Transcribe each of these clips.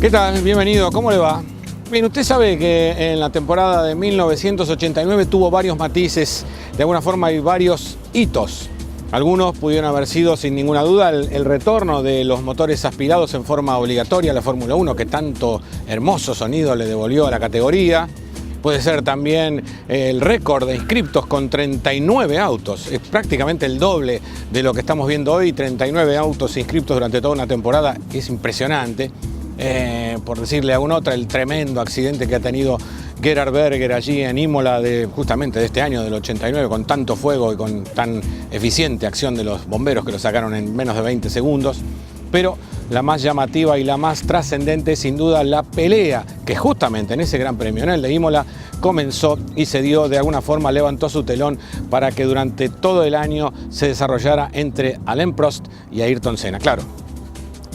¿Qué tal? Bienvenido, ¿cómo le va? Bien, usted sabe que en la temporada de 1989 tuvo varios matices, de alguna forma hay varios hitos. Algunos pudieron haber sido, sin ninguna duda, el retorno de los motores aspirados en forma obligatoria a la Fórmula 1, que tanto hermoso sonido le devolvió a la categoría. Puede ser también el récord de inscriptos con 39 autos. Es prácticamente el doble de lo que estamos viendo hoy. 39 autos inscriptos durante toda una temporada. Es impresionante. Por decirle a una otra, el tremendo accidente que ha tenido Gerhard Berger allí en Imola justamente de este año, del 89, con tanto fuego y con tan eficiente acción de los bomberos que lo sacaron en menos de 20 segundos. Pero la más llamativa y la más trascendente es sin duda la pelea que justamente en ese Gran Premio, en el de Imola, comenzó y se dio, de alguna forma levantó su telón para que durante todo el año se desarrollara entre Alain Prost y Ayrton Senna. Claro,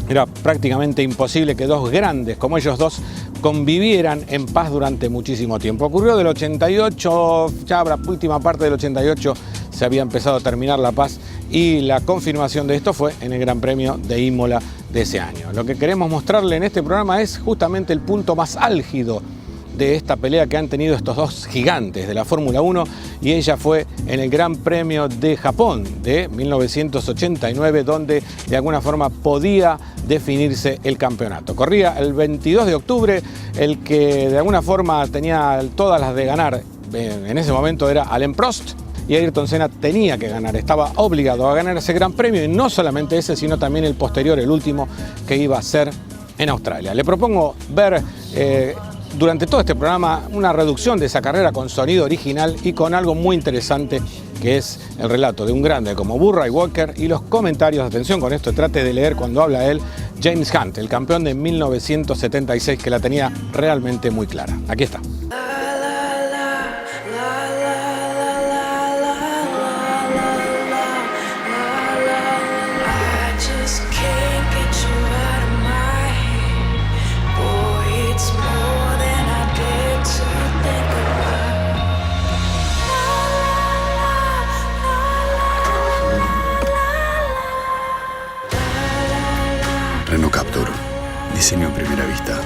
era prácticamente imposible que dos grandes como ellos dos convivieran en paz durante muchísimo tiempo. Ocurrió del 88, ya la última parte del 88 se había empezado a terminar la paz y la confirmación de esto fue en el Gran Premio de Imola de ese año. Lo que queremos mostrarle en este programa es justamente el punto más álgido de esta pelea que han tenido estos dos gigantes de la Fórmula 1 y ella fue en el Gran Premio de Japón de 1989, donde de alguna forma podía definirse el campeonato. Corría el 22 de octubre, el que de alguna forma tenía todas las de ganar en ese momento era Alain Prost, y Ayrton Senna tenía que ganar, estaba obligado a ganar ese Gran Premio, y no solamente ese, sino también el posterior, el último, que iba a ser en Australia. Le propongo ver durante todo este programa una reducción de esa carrera con sonido original y con algo muy interesante, que es el relato de un grande como Murray Walker y los comentarios, atención con esto, trate de leer cuando habla él, James Hunt, el campeón de 1976, que la tenía realmente muy clara. Aquí está. Renault Captur, diseño a primera vista.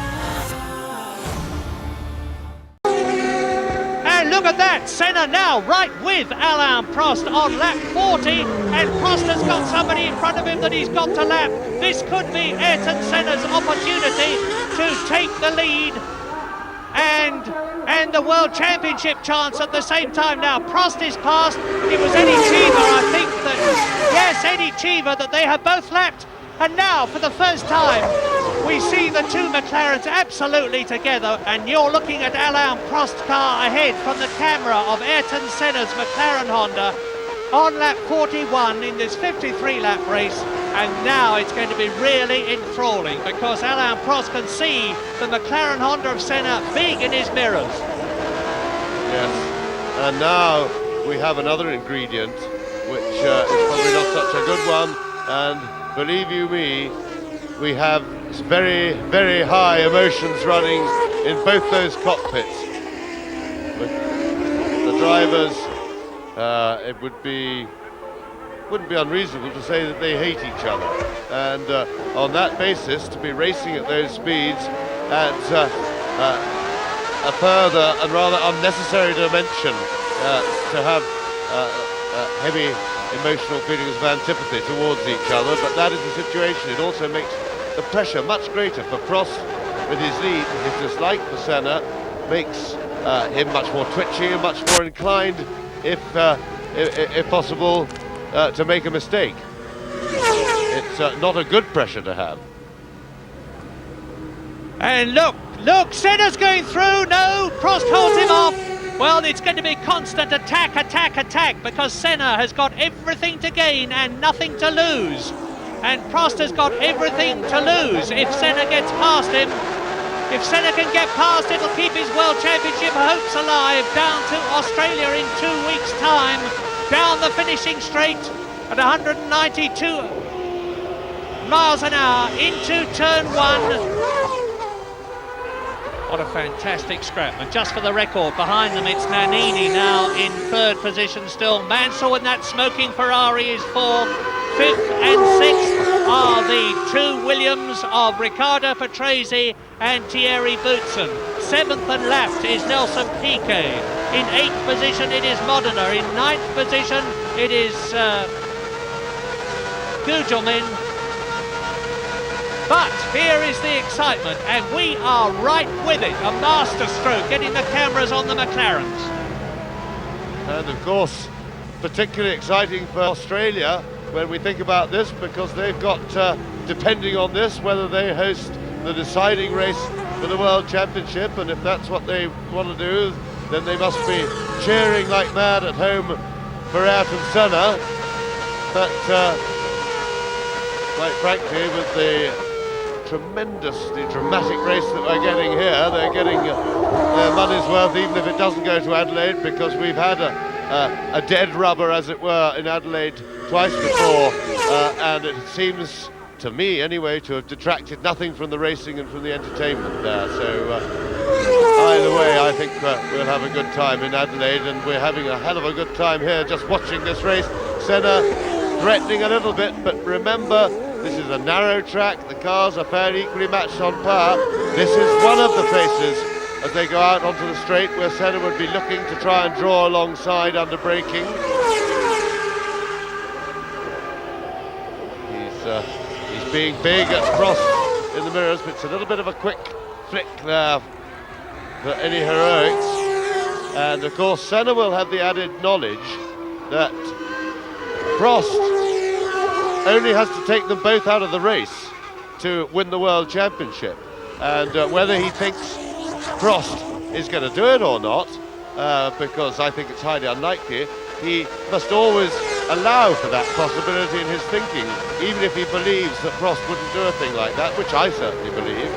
And look at that, Senna now right with Alain Prost on lap 40, and Prost has got somebody in front of him that he's got to lap. This could be Ayrton Senna's opportunity to take the lead and the World Championship chance at the same time. Now Prost is past. It was Eddie Cheever, I think that, yes, Eddie Cheever, that they have both lapped. And now, for the first time, we see the two McLarens absolutely together, and you're looking at Alain Prost's car ahead from the camera of Ayrton Senna's McLaren Honda on lap 41 in this 53-lap race, and now it's going to be really enthralling because Alain Prost can see the McLaren Honda of Senna big in his mirrors. Yes, and now we have another ingredient, which is probably not such a good one, and believe you me, we have very, very high emotions running in both those cockpits. The drivers, it wouldn't be unreasonable to say that they hate each other. And on that basis, to be racing at those speeds adds a further and rather unnecessary dimension to have heavy emotional feelings of antipathy towards each other, but that is the situation. It also makes the pressure much greater for Prost with his lead. His dislike for Senna makes him much more twitchy and much more inclined, if possible, to make a mistake. It's not a good pressure to have. And look, Senna's going through. No, Prost holds him off. Well, it's going to be constant attack, because Senna has got everything to gain and nothing to lose. And Prost has got everything to lose if Senna gets past him. If Senna can get past, it'll keep his World Championship hopes alive down to Australia in 2 weeks' time. Down the finishing straight at 192 miles an hour into turn 1. What a fantastic scrap. And just for the record, behind them it's Nannini now in third position still. Mansell in that smoking Ferrari is fourth. Fifth and sixth are the two Williams of Riccardo Patrese and Thierry Boutsen. 7th and left is Nelson Piquet. In 8th position it is Modena. In 9th position it is Gugelmin. But here is the excitement, and we are right with it. A masterstroke, getting the cameras on the McLarens. And of course, particularly exciting for Australia when we think about this, because they've got, depending on this, whether they host the deciding race for the World Championship, and if that's what they want to do, then they must be cheering like mad at home for Ayrton Senna. But quite frankly, with the tremendously dramatic race that we're getting here, they're getting their money's worth, even if it doesn't go to Adelaide, because we've had a dead rubber, as it were, in Adelaide twice before, and it seems, to me anyway, to have detracted nothing from the racing and from the entertainment there. So either way, I think we'll have a good time in Adelaide, and we're having a hell of a good time here just watching this race. Senna threatening a little bit, but remember, this is a narrow track, the cars are fairly equally matched on power. This is one of the places, as they go out onto the straight, where Senna would be looking to try and draw alongside under braking. He's being big at Prost in the mirrors, but it's a little bit of a quick flick there for any heroics. And of course Senna will have the added knowledge that Prost only has to take them both out of the race to win the World Championship. And whether he thinks Prost is going to do it or not, because I think it's highly unlikely, he must always allow for that possibility in his thinking, even if he believes that Prost wouldn't do a thing like that, which I certainly believe.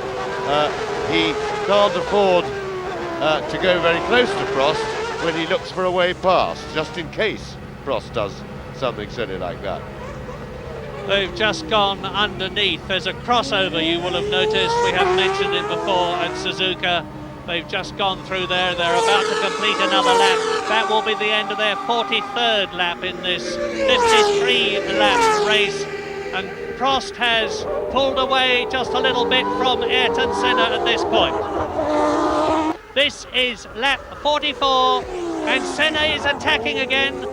He can't afford to go very close to Prost when he looks for a way past, just in case Prost does something silly like that. They've just gone underneath. There's a crossover, you will have noticed. We have mentioned it before at Suzuka. They've just gone through there. They're about to complete another lap. That will be the end of their 43rd lap in this 53-lap race. And Prost has pulled away just a little bit from Ayrton Senna at this point. This is lap 44, and Senna is attacking again.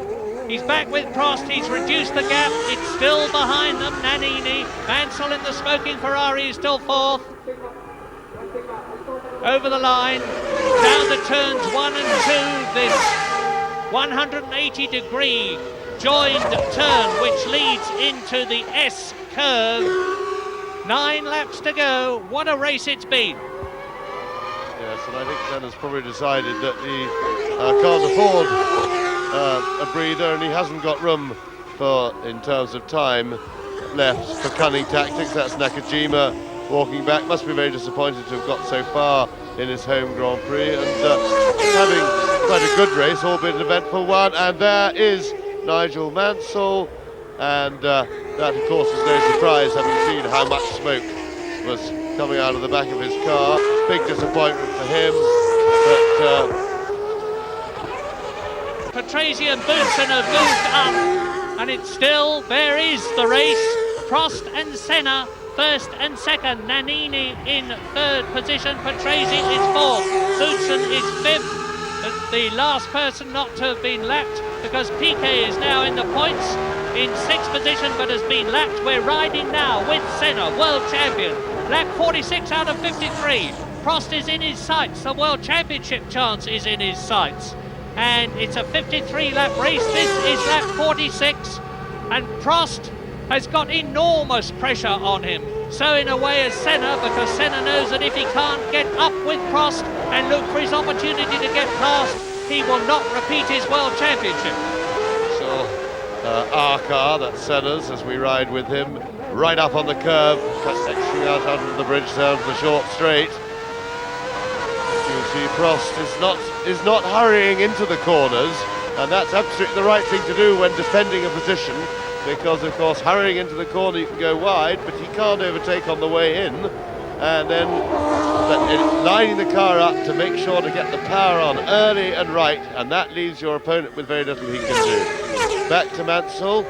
He's back with Prost, he's reduced the gap, it's still behind them. Nannini, Mansell in the smoking Ferrari is still 4th. Over the line, down the turns 1 and 2, this 180-degree joined turn which leads into the S curve. 9 laps to go, what a race it's been. Yes, and I think Senna's probably decided that he can't afford a breather, and he hasn't got room for, in terms of time left, for cunning tactics. That's Nakajima walking back. Must be very disappointed to have got so far in his home Grand Prix, and having quite a good race, albeit an eventful one. And there is Nigel Mansell, and that of course is no surprise, having seen how much smoke was coming out of the back of his car. Big disappointment for him, but Patrese and Boutsen have moved up, and it's still, there is the race. Prost and Senna, 1st and 2nd. Nannini in 3rd position. Patrese is 4th. Boutsen is 5th. The last person not to have been lapped, because Piquet is now in the points in 6th position, but has been lapped. We're riding now with Senna, world champion. Lap 46 out of 53. Prost is in his sights. The World Championship chance is in his sights. And it's a 53-lap race. This is lap 46, and Prost has got enormous pressure on him. So in a way as Senna, because Senna knows that if he can't get up with Prost and look for his opportunity to get past, he will not repeat his World Championship. So our car, that's Senna's, as we ride with him, right up on the curve, sectioning out under the bridge down to the short straight. You see Prost is not hurrying into the corners, and that's absolutely the right thing to do when defending a position, because of course hurrying into the corner you can go wide, but he can't overtake on the way in, and then lining the car up to make sure to get the power on early and right, and that leaves your opponent with very little he can do. Back to Mansell.